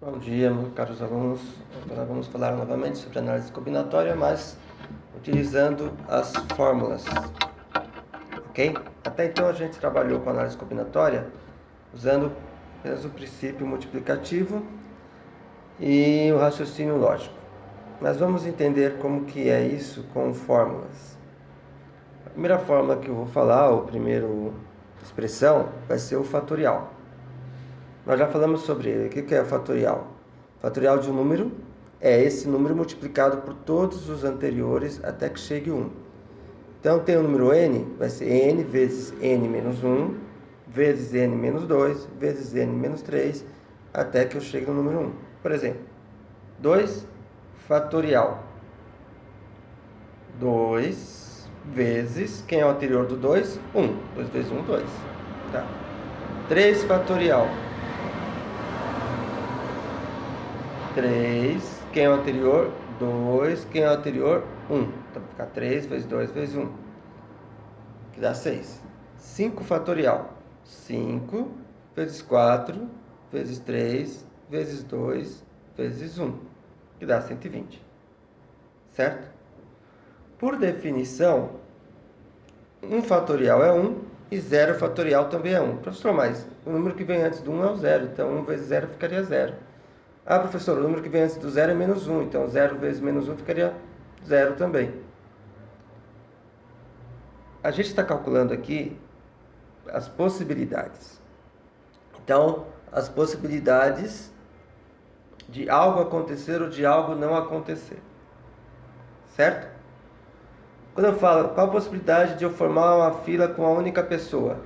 Bom dia, meus caros alunos. Agora vamos falar novamente sobre análise combinatória, mas utilizando as fórmulas, ok? Até então a gente trabalhou com análise combinatória usando apenas o princípio multiplicativo e o raciocínio lógico. Mas vamos entender como que é isso com fórmulas. A primeira fórmula que eu vou falar, ou primeira expressão, vai ser o fatorial. Nós já falamos sobre ele. O que é o fatorial? O fatorial de um número é esse número multiplicado por todos os anteriores até que chegue 1. Então, tem o número n, vai ser n vezes n menos 1, vezes n menos 2, vezes n menos 3, até que eu chegue no número 1. Por exemplo, 2 fatorial. 2 vezes, quem é o anterior do 2? 1. 2 vezes 1, 2. Tá. 3 fatorial. 3, quem é o anterior? 2, quem é o anterior? 1. Então vai ficar 3 vezes 2 vezes 1, que dá 6. 5 fatorial. 5 vezes 4 vezes 3 vezes 2 vezes 1, que dá 120. Certo? Por definição, 1 fatorial é 1 e 0 fatorial também é 1. Professor, mas o número que vem antes do 1 é o 0, então 1 vezes 0 ficaria 0. Ah, professor, o número que vem antes do 0 é menos 1, então 0 vezes menos 1 ficaria 0 também. A gente está calculando aqui as possibilidades. Então, as possibilidades de algo acontecer ou de algo não acontecer. Certo? Quando eu falo, qual a possibilidade de eu formar uma fila com uma única pessoa?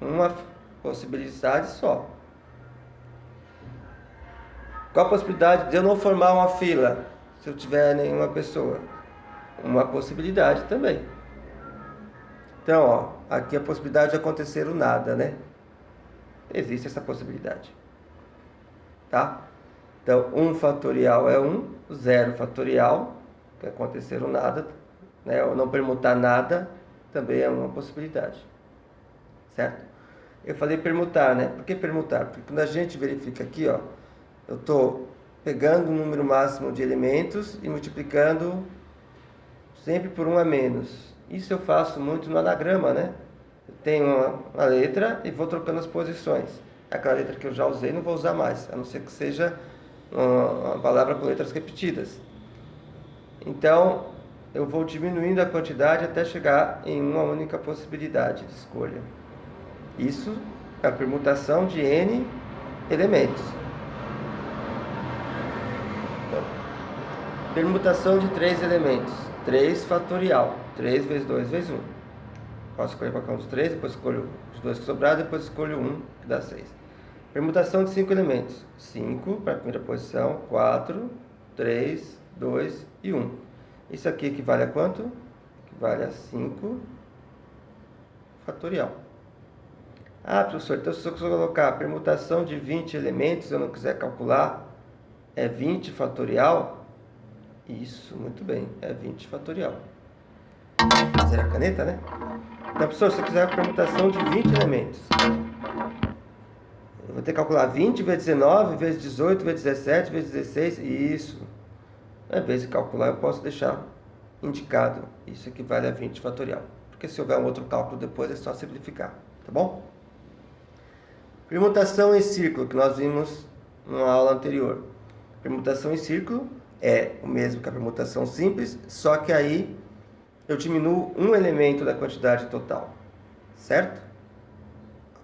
Uma possibilidade só. Qual a possibilidade de eu não formar uma fila se eu tiver nenhuma pessoa? Uma possibilidade também. Então, ó, aqui a possibilidade de acontecer o nada, né? Existe essa possibilidade. Tá? Então, 1 fatorial é 1, 0 fatorial, que é acontecer o nada, né? Ou não permutar nada, também é uma possibilidade. Certo? Eu falei permutar, né? Por que permutar? Porque quando a gente verifica aqui, ó, eu estou pegando o número máximo de elementos e multiplicando sempre por 1 a menos. Isso eu faço muito no anagrama, né? Eu tenho uma letra e vou trocando as posições. Aquela letra que eu já usei não vou usar mais, a não ser que seja uma palavra com letras repetidas. Então, eu vou diminuindo a quantidade até chegar em uma única possibilidade de escolha. Isso é a permutação de n elementos. Então, permutação de 3 elementos. 3 fatorial. 3 vezes 2 vezes 1. Posso escolher qualquer um dos 3, depois escolho os 2 que sobraram, depois escolho 1, que dá 6. Permutação de 5 elementos. 5 para a primeira posição, 4, 3, 2 e 1. Isso aqui equivale a quanto? Equivale a 5 fatorial. Ah, professor, então se eu colocar a permutação de 20 elementos, eu não quiser calcular, é 20 fatorial? Isso, muito bem, é 20 fatorial. Fazer a caneta, né? Então, professor, se eu quiser a permutação de 20 elementos, eu vou ter que calcular 20 vezes 19, vezes 18, vezes 17, vezes 16, isso. Ao invés de calcular, eu posso deixar indicado. Isso equivale a 20 fatorial. Porque se houver um outro cálculo depois, é só simplificar, tá bom? Permutação em círculo, que nós vimos numa aula anterior. Permutação em círculo é o mesmo que a permutação simples, só que aí eu diminuo um elemento da quantidade total, certo?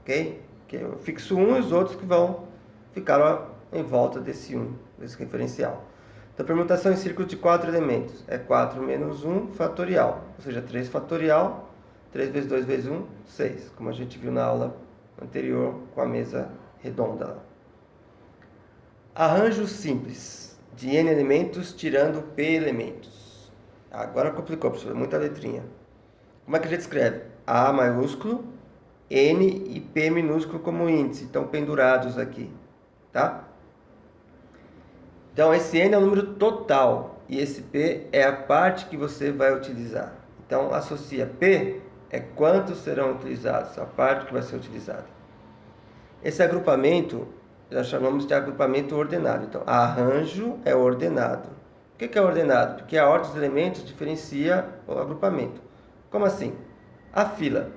Ok? Que eu fixo um e os outros que vão ficar em volta desse 1, desse referencial. Então, permutação em círculo de 4 elementos é 4 menos 1 fatorial, ou seja, 3 fatorial, 3 vezes 2 vezes 1, 6, como a gente viu na aula anterior com a mesa redonda lá. Arranjo simples de n elementos tirando p elementos. Agora complicou, professor, muita letrinha. Como é que a gente escreve? A maiúsculo, n e p minúsculo como índice, estão pendurados aqui, tá? Então, esse n é o número total e esse p é a parte que você vai utilizar. Então, associa p é quantos serão utilizados, a parte que vai ser utilizada. Esse agrupamento já chamamos de agrupamento ordenado. Então, arranjo é ordenado. O que é ordenado? Porque a ordem dos elementos diferencia o agrupamento. Como assim? A fila.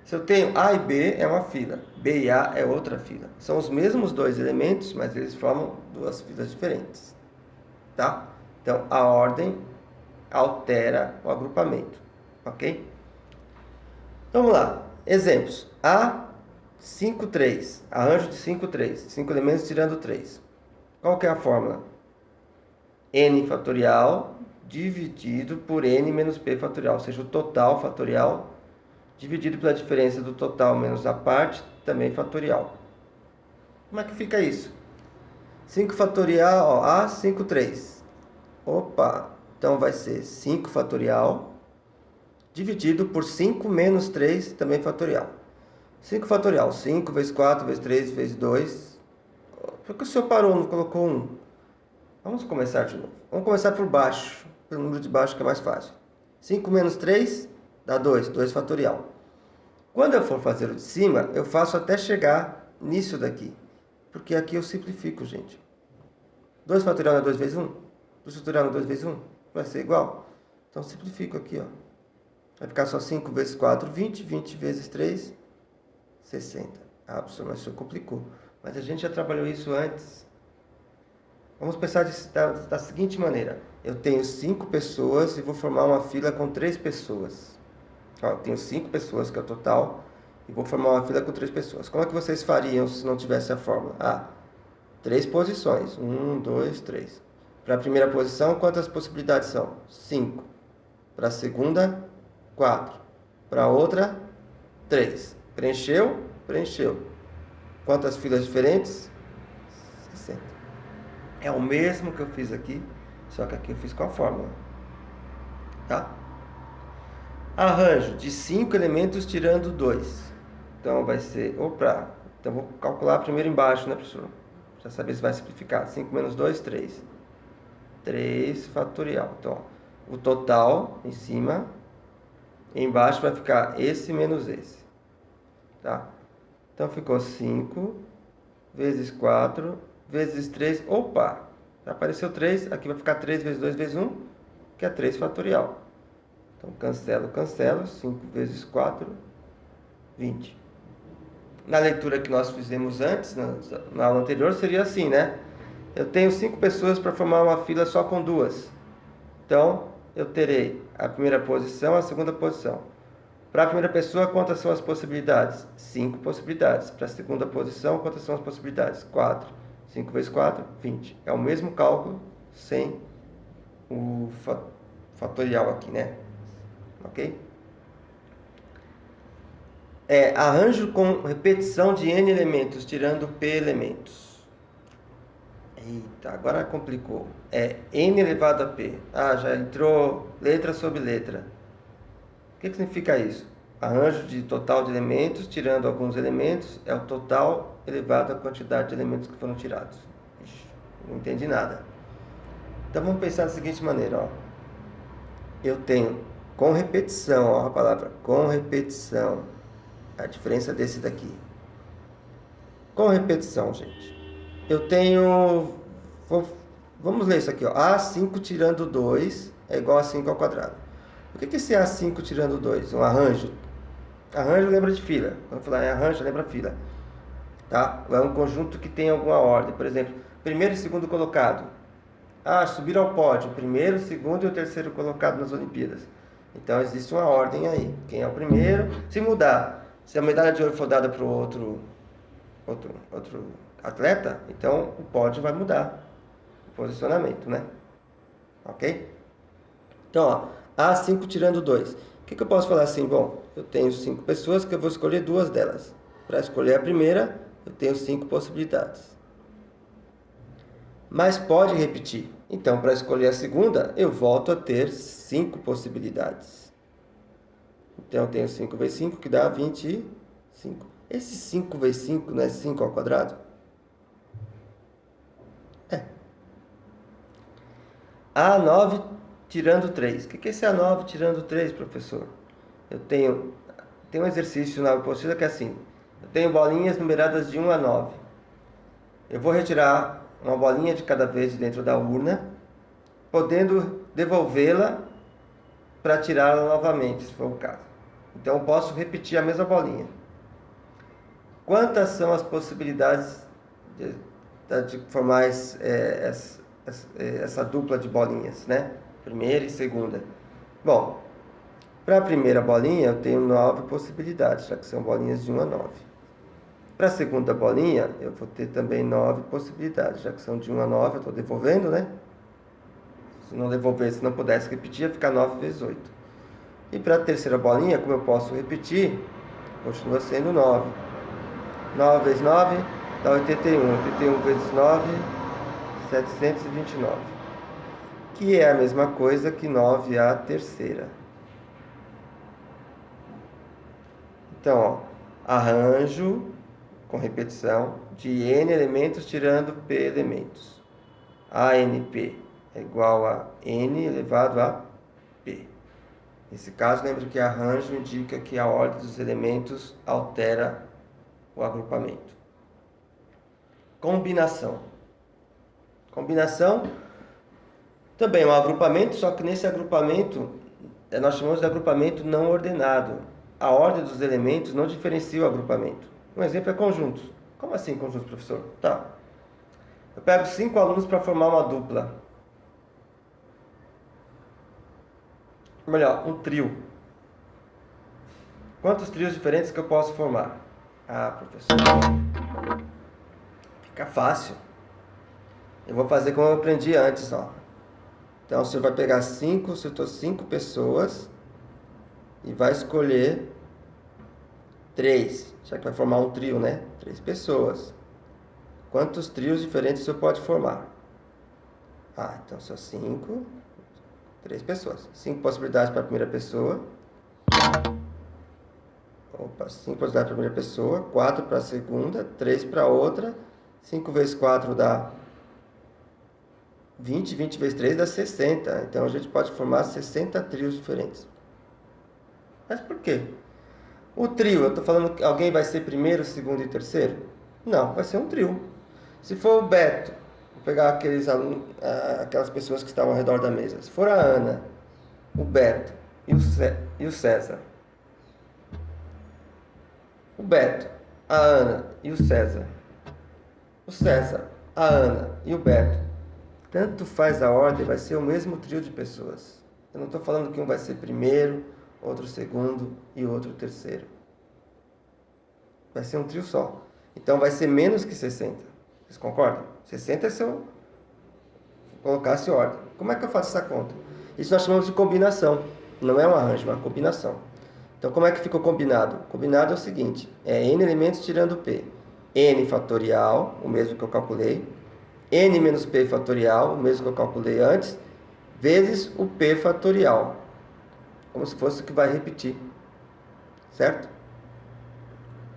Se eu tenho A e B, é uma fila. B e A é outra fila. São os mesmos dois elementos, mas eles formam duas filas diferentes. Tá? Então, a ordem altera o agrupamento. Ok? Então, vamos lá. Exemplos. A 5, 3. Arranjo de 5, 3. 5 elementos tirando 3. Qual que é a fórmula? N fatorial dividido por N menos P fatorial. Ou seja, o total fatorial dividido pela diferença do total menos a parte, também fatorial. Como é que fica isso? 5 fatorial, ó, A, 5, 3. Opa! Então vai ser 5 fatorial dividido por 5 menos 3, também fatorial. 5 fatorial, 5 vezes 4 vezes 3 vezes 2. Por que o senhor parou, não colocou 1? Vamos começar de novo. Vamos começar por baixo, pelo número de baixo que é mais fácil. 5 menos 3 dá 2, 2 fatorial. Quando eu for fazer o de cima, eu faço até chegar nisso daqui. Porque aqui eu simplifico, gente. 2 fatorial não é 2 vezes 1? 2 fatorial não é 2 vezes 1? Vai ser igual. Então simplifico aqui, ó. Vai ficar só 5 vezes 4, 20. 20 vezes 3, 60. Ah, professor, mas isso complicou. Mas a gente já trabalhou isso antes. Vamos pensar da seguinte maneira. Eu tenho 5 pessoas e vou formar uma fila com 3 pessoas. Ó, eu tenho 5 pessoas, que é o total, e vou formar uma fila com 3 pessoas. Como é que vocês fariam se não tivesse a fórmula? Ah, 3 posições. 1, 2, 3. Para a primeira posição, quantas possibilidades são? 5. Para a segunda, 4. Para a outra, 3. Preencheu? Preencheu. Quantas filas diferentes? 60. É o mesmo que eu fiz aqui, só que aqui eu fiz com a fórmula. Tá? Arranjo de 5 elementos tirando 2. Então vai ser... Opa! Então vou calcular primeiro embaixo, né, professor? Para saber se vai simplificar. 5 menos 2, 3. 3 fatorial. Então, ó, o total em cima. E embaixo vai ficar esse menos esse. Tá? Então ficou 5 vezes 4 vezes 3. Opa! Já apareceu 3. Aqui vai ficar 3 vezes 2 vezes 1, que é 3 fatorial. Então, cancelo, cancelo. 5 vezes 4, 20. Na leitura que nós fizemos antes, na aula anterior, seria assim, né? Eu tenho 5 pessoas para formar uma fila só com 2. Então, eu terei a primeira posição, a segunda posição. Para a primeira pessoa, quantas são as possibilidades? 5 possibilidades. Para a segunda posição, quantas são as possibilidades? 4. 5 vezes 4, 20. É o mesmo cálculo, sem o fatorial aqui, né? Ok? Arranjo com repetição de n elementos, tirando p elementos. Eita, agora complicou. É n elevado a p. Ah, já entrou letra sobre letra. O que significa isso? Arranjo de total de elementos, tirando alguns elementos, é o total elevado à quantidade de elementos que foram tirados. Ixi, não entendi nada. Então vamos pensar da seguinte maneira, ó. Eu tenho com repetição, ó, a palavra com repetição. A diferença desse daqui. Com repetição, gente. Eu tenho... Vamos ler isso aqui, ó. A5 tirando 2 é igual a 5 ao quadrado. O que é esse A5 tirando 2? Um arranjo. Arranjo lembra de fila. Quando falar em arranjo, lembra fila. Tá? É um conjunto que tem alguma ordem. Por exemplo, primeiro e segundo colocado. Ah, subir ao pódio. Primeiro, segundo e o terceiro colocado nas Olimpíadas. Então, existe uma ordem aí. Quem é o primeiro? Se mudar, se a medalha de ouro for dada para o outro atleta, então o pódio vai mudar o posicionamento, né? Ok? Então, ó, A5 tirando 2. O que eu posso falar assim? Bom, eu tenho 5 pessoas que eu vou escolher 2 delas. Para escolher a primeira, eu tenho 5 possibilidades. Mas pode repetir. Então, para escolher a segunda, eu volto a ter 5 possibilidades. Então, eu tenho 5 vezes 5, que dá 25. Esse 5 vezes 5 não é 5 ao quadrado? É. A9 tirando 3. O que é esse A9 tirando 3, professor? Eu tenho um exercício na apostila que é assim. Eu tenho bolinhas numeradas de 1 a 9. Eu vou retirar uma bolinha de cada vez de dentro da urna, podendo devolvê-la para tirá-la novamente, se for o caso. Então, eu posso repetir a mesma bolinha. Quantas são as possibilidades de formar essa dupla de bolinhas, né? Primeira e segunda. Bom, para a primeira bolinha eu tenho 9 possibilidades, já que são bolinhas de 1 a 9. Para a segunda bolinha eu vou ter também 9 possibilidades, já que são de 1 a 9, eu estou devolvendo, né? Se não devolver, se não pudesse repetir, ia ficar 9 vezes 8. E para a terceira bolinha, como eu posso repetir, continua sendo 9. 9 vezes 9 dá 81. 81 vezes 9, 729. Que é a mesma coisa que 9 à terceira. Então, ó, arranjo com repetição de n elementos tirando p elementos. ANP é igual a n elevado a p. Nesse caso, lembre que arranjo indica que a ordem dos elementos altera o agrupamento. Combinação. Combinação também é um agrupamento, só que nesse agrupamento nós chamamos de agrupamento não ordenado. A ordem dos elementos não diferencia o agrupamento. Um exemplo é conjuntos. Como assim conjuntos, professor? Tá. Eu pego 5 alunos para formar uma dupla. Melhor, um trio. Quantos trios diferentes que eu posso formar? Ah, professor, fica fácil. Eu vou fazer como eu aprendi antes, ó. Então, você vai pegar 5, citou 5 pessoas e vai escolher 3, já que vai formar um trio, né? 3 pessoas. Quantos trios diferentes você pode formar? Ah, então são 5, 3 pessoas. 5 possibilidades para a primeira pessoa. 5 possibilidades para a primeira pessoa, 4 para a segunda, 3 para a outra. 5 vezes 4 dá 20, 20 vezes 3 dá 60. Então a gente pode formar 60 trios diferentes. Mas por quê? O trio, eu estou falando que alguém vai ser primeiro, segundo e terceiro? Não, vai ser um trio. Se for o Beto, vou pegar aqueles alunos, aquelas pessoas que estavam ao redor da mesa. Se for a Ana, o Beto e o César. O Beto, a Ana e o César. O César, a Ana e o Beto. Tanto faz a ordem, vai ser o mesmo trio de pessoas. Eu não estou falando que um vai ser primeiro, outro segundo e outro terceiro. Vai ser um trio só. Então vai ser menos que 60. Vocês concordam? 60 é se eu colocasse ordem. Como é que eu faço essa conta? Isso nós chamamos de combinação. Não é um arranjo, é uma combinação. Então como é que ficou combinado? Combinado é o seguinte, é n elementos tirando p. N fatorial, o mesmo que eu calculei. N menos p fatorial, o mesmo que eu calculei antes, vezes o p fatorial. Como se fosse o que vai repetir. Certo?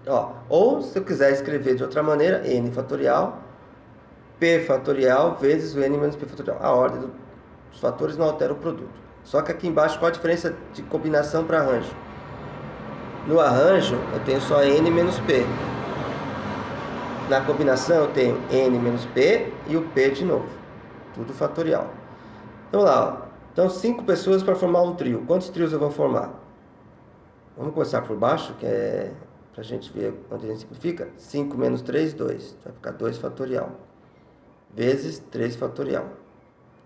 Ó, ou, se eu quiser escrever de outra maneira, n fatorial, p fatorial vezes o n menos p fatorial. A ordem dos fatores não altera o produto. Só que aqui embaixo, qual a diferença de combinação para arranjo? No arranjo, eu tenho só n menos p. Na combinação, eu tenho n menos p e o p de novo. Tudo fatorial. Então, lá, ó. Então, 5 pessoas para formar um trio. Quantos trios eu vou formar? Vamos começar por baixo, que é para a gente ver onde a gente simplifica. 5 menos 3, 2. Vai ficar 2 fatorial. Vezes 3 fatorial.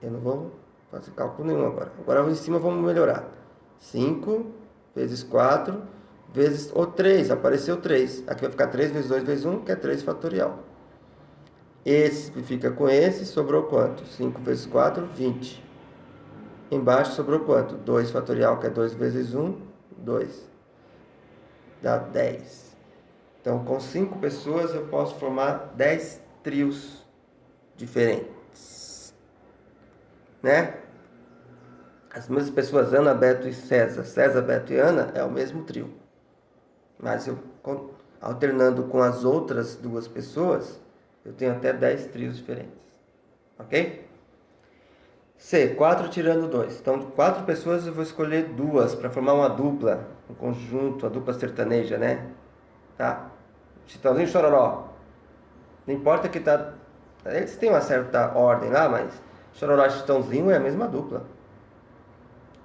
Eu não vou fazer cálculo nenhum agora. Agora, em cima, vamos melhorar. 5 vezes 4 vezes o 3. Apareceu 3. Aqui vai ficar 3 vezes 2 vezes 1, que é 3 fatorial. Esse simplifica com esse. Sobrou quanto? 5 vezes 4, 20. Embaixo sobrou quanto? 2 fatorial, que é 2 vezes 1, 2. Dá 10. Então, com 5 pessoas, eu posso formar 10 trios diferentes. Né? As mesmas pessoas, Ana, Beto e César. César, Beto e Ana é o mesmo trio. Mas eu, alternando com as outras 2 pessoas, eu tenho até 10 trios diferentes. Ok? C, 4 tirando 2. Então, de 4 pessoas eu vou escolher 2 para formar uma dupla, um conjunto, a dupla sertaneja, né? Tá? Chitãozinho e Chororó. Não importa que tá Eles têm uma certa ordem lá, mas Chororó e Chitãozinho é a mesma dupla,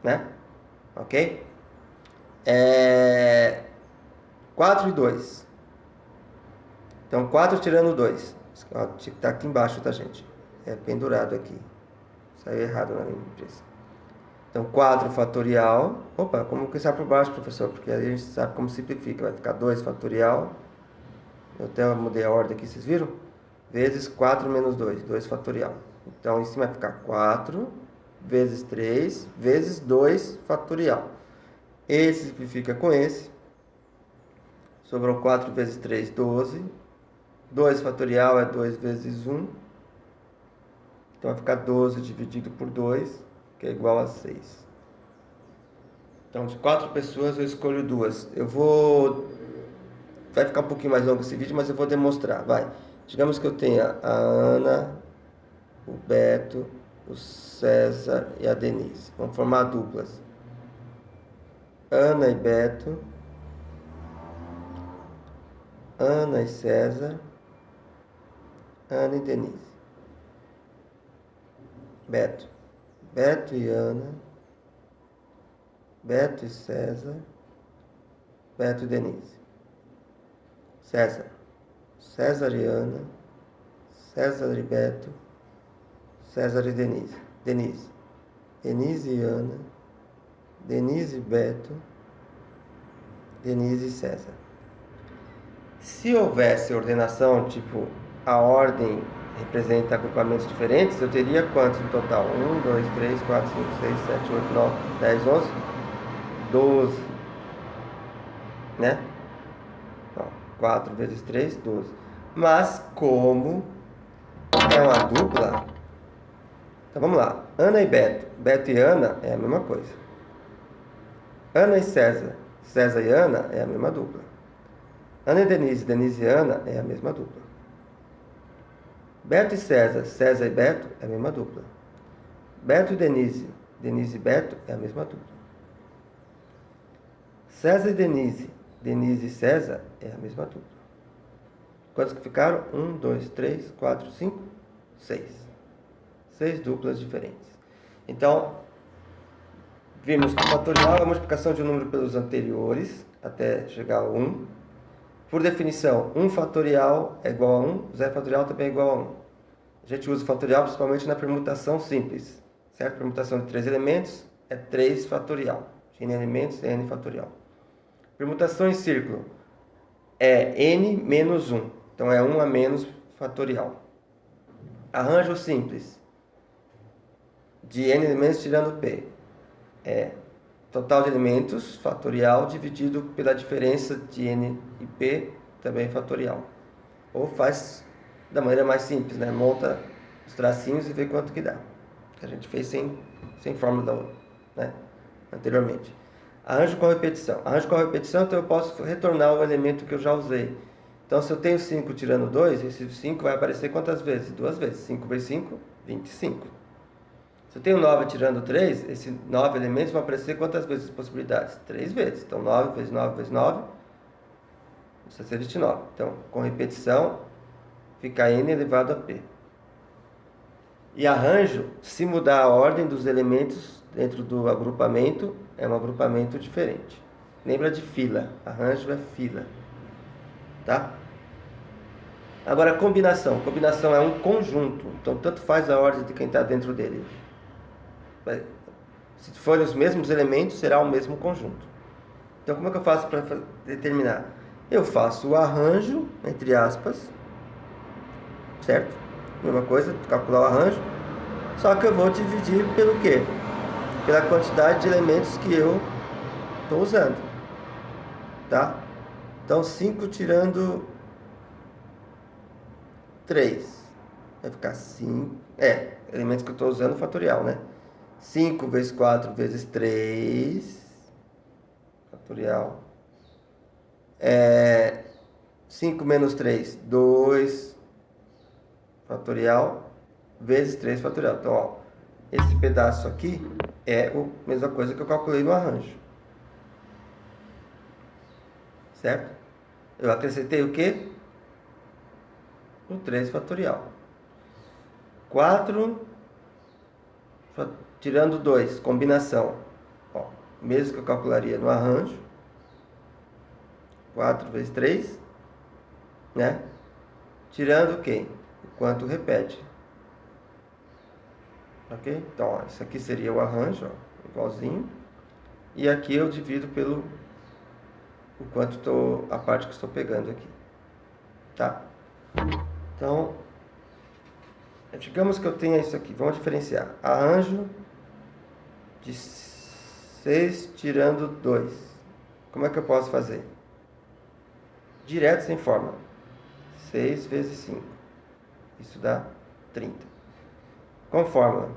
né? Ok? 4 e 2. Então, 4 tirando 2. Ó, tá aqui embaixo, tá, gente? É pendurado aqui. Saiu errado na minha impressão. Então, 4 fatorial. Opa, como que sai por baixo, professor? Porque aí a gente sabe como simplifica. Vai ficar 2 fatorial. Eu até mudei a ordem aqui, vocês viram? Vezes 4 menos 2. 2 fatorial. Então, em cima vai ficar 4 vezes 3 vezes 2 fatorial. Esse simplifica com esse. Sobrou 4 vezes 3, 12. 2 fatorial é 2 vezes 1. Então vai ficar 12 dividido por 2, que é igual a 6. Então, de 4 pessoas eu escolho 2. Vai ficar um pouquinho mais longo esse vídeo, mas eu vou demonstrar. Vai. Digamos que eu tenha a Ana, o Beto, o César e a Denise. Vamos formar duplas. Ana e Beto. Ana e César. Ana e Denise. Beto. Beto e Ana. Beto e César. Beto e Denise. César. César e Ana. César e Beto. César e Denise. Denise. Denise e Ana. Denise e Beto. Denise e César. Se houvesse ordenação, tipo, a ordem representa agrupamentos diferentes, eu teria quantos no total? 1, 2, 3, 4, 5, 6, 7, 8, 9, 10, 11, 12. Né? Então, 4 vezes 3, 12. Mas como é uma dupla, então vamos lá. Ana e Beto. Beto e Ana é a mesma coisa. Ana e César. César e Ana é a mesma dupla. Ana e Denise. Denise e Ana é a mesma dupla. Beto e César. César e Beto é a mesma dupla. Beto e Denise. Denise e Beto é a mesma dupla. César e Denise. Denise e César é a mesma dupla. Quantos que ficaram? 1, 2, 3, 4, 5, 6. 6 duplas diferentes. Então, vimos que o fatorial é a multiplicação de um número pelos anteriores, até chegar a 1. Por definição, 1 fatorial é igual a 1, 0 fatorial também é igual a 1. A gente usa o fatorial principalmente na permutação simples, certo? Permutação de 3 elementos é 3 fatorial. De n elementos é n fatorial. Permutação em círculo é n menos 1. Então é 1 a menos fatorial. Arranjo simples de n elementos tirando p é total de elementos fatorial dividido pela diferença de n e p também fatorial. Ou faz da maneira mais simples, né? Monta os tracinhos e vê quanto que dá. Que a gente fez sem fórmula, né? Anteriormente. Arranjo com repetição. Arranjo com repetição, então eu posso retornar o elemento que eu já usei. Então, se eu tenho 5 tirando 2, esse 5 vai aparecer quantas vezes? 2 vezes. 5 vezes 5, 25. Se eu tenho 9 tirando 3, esses 9 elementos vão aparecer quantas vezes possibilidades? 3 vezes. Então, 9 vezes 9 vezes 9, isso vai ser 29. Então, com repetição, fica n elevado a p. E arranjo, se mudar a ordem dos elementos dentro do agrupamento, é um agrupamento diferente. Lembra de fila. Arranjo é fila. Tá? Agora, combinação. Combinação é um conjunto. Então, tanto faz a ordem de quem está dentro dele. Se forem os mesmos elementos, será o mesmo conjunto. Então, como é que eu faço para determinar? Eu faço o arranjo, entre aspas, certo? Mesma coisa, calcular o arranjo. Só que eu vou dividir pelo quê? Pela quantidade de elementos que eu estou usando. Tá? Então, 5 tirando 3. Vai ficar 5. Elementos que eu estou usando fatorial, né? 5 vezes 4 vezes 3. Fatorial. 5 menos 3, 2. Fatorial. Vezes 3 fatorial. Então, ó, esse pedaço aqui é a mesma coisa que eu calculei no arranjo. Certo? Eu acrescentei o quê? O 3 fatorial. 4 tirando 2, combinação. Ó, mesmo que eu calcularia no arranjo. 4 vezes 3, né? Tirando quem? O quanto repete. Ok? Então, ó, isso aqui seria o arranjo, ó, igualzinho. E aqui eu divido pelo o quanto a parte que estou pegando aqui. Tá? Então, digamos que eu tenha isso aqui. Vamos diferenciar. Arranjo de 6 tirando 2. Como é que eu posso fazer? Direto, sem fórmula. 6 vezes 5. Isso dá 30. Com fórmula.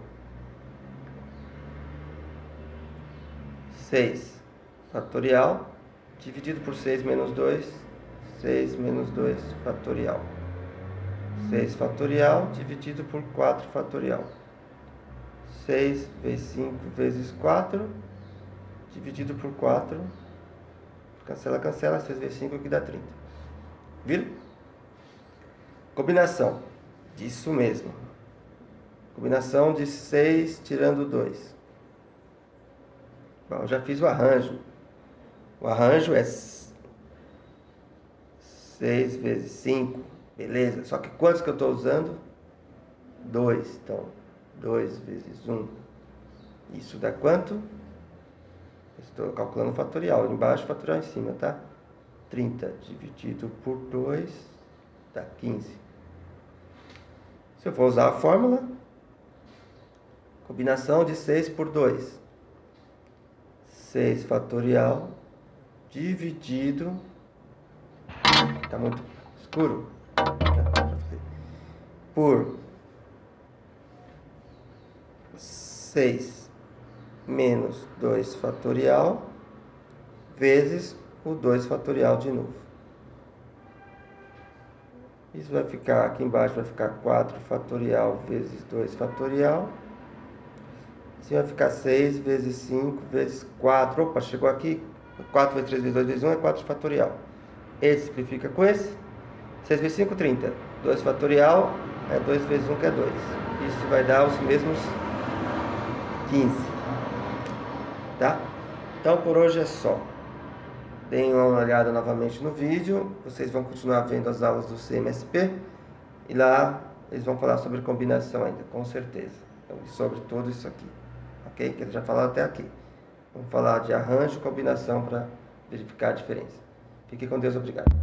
6 fatorial dividido por 6 menos 2. 6 menos 2 fatorial. 6 fatorial dividido por 4 fatorial. 6 vezes 5 vezes 4 dividido por 4. Cancela, cancela. 6 vezes 5 que dá 30. Viram? Combinação. Disso mesmo. Combinação de 6 tirando 2. Bom, eu já fiz o arranjo. O arranjo é 6 vezes 5. Beleza. Só que quantos que eu estou usando? 2. Então, 2 vezes 1. Isso dá quanto? Estou calculando o fatorial. Embaixo, fatorial em cima, tá? 30 dividido por 2 dá 15. Se eu for usar a fórmula, combinação de 6 por 2. 6 fatorial dividido... Está muito escuro. Por 6 menos 2 fatorial vezes o 2 fatorial de novo. Isso vai ficar, aqui embaixo vai ficar 4 fatorial vezes 2 fatorial. Assim vai ficar 6 vezes 5 vezes 4. Opa, chegou aqui. 4 vezes 3 vezes 2 vezes 1 é 4 fatorial. Esse simplifica com esse. 6 vezes 5, 30. 2 fatorial é 2 vezes 1, que é 2. Isso vai dar os mesmos 15. Tá? Então, por hoje é só. Deem uma olhada novamente no vídeo. Vocês vão continuar vendo as aulas do CMSP. E lá eles vão falar sobre combinação ainda, com certeza. Então, sobre tudo isso aqui. Ok? Que eles já falaram até aqui. Vamos falar de arranjo e combinação para verificar a diferença. Fique com Deus, obrigado.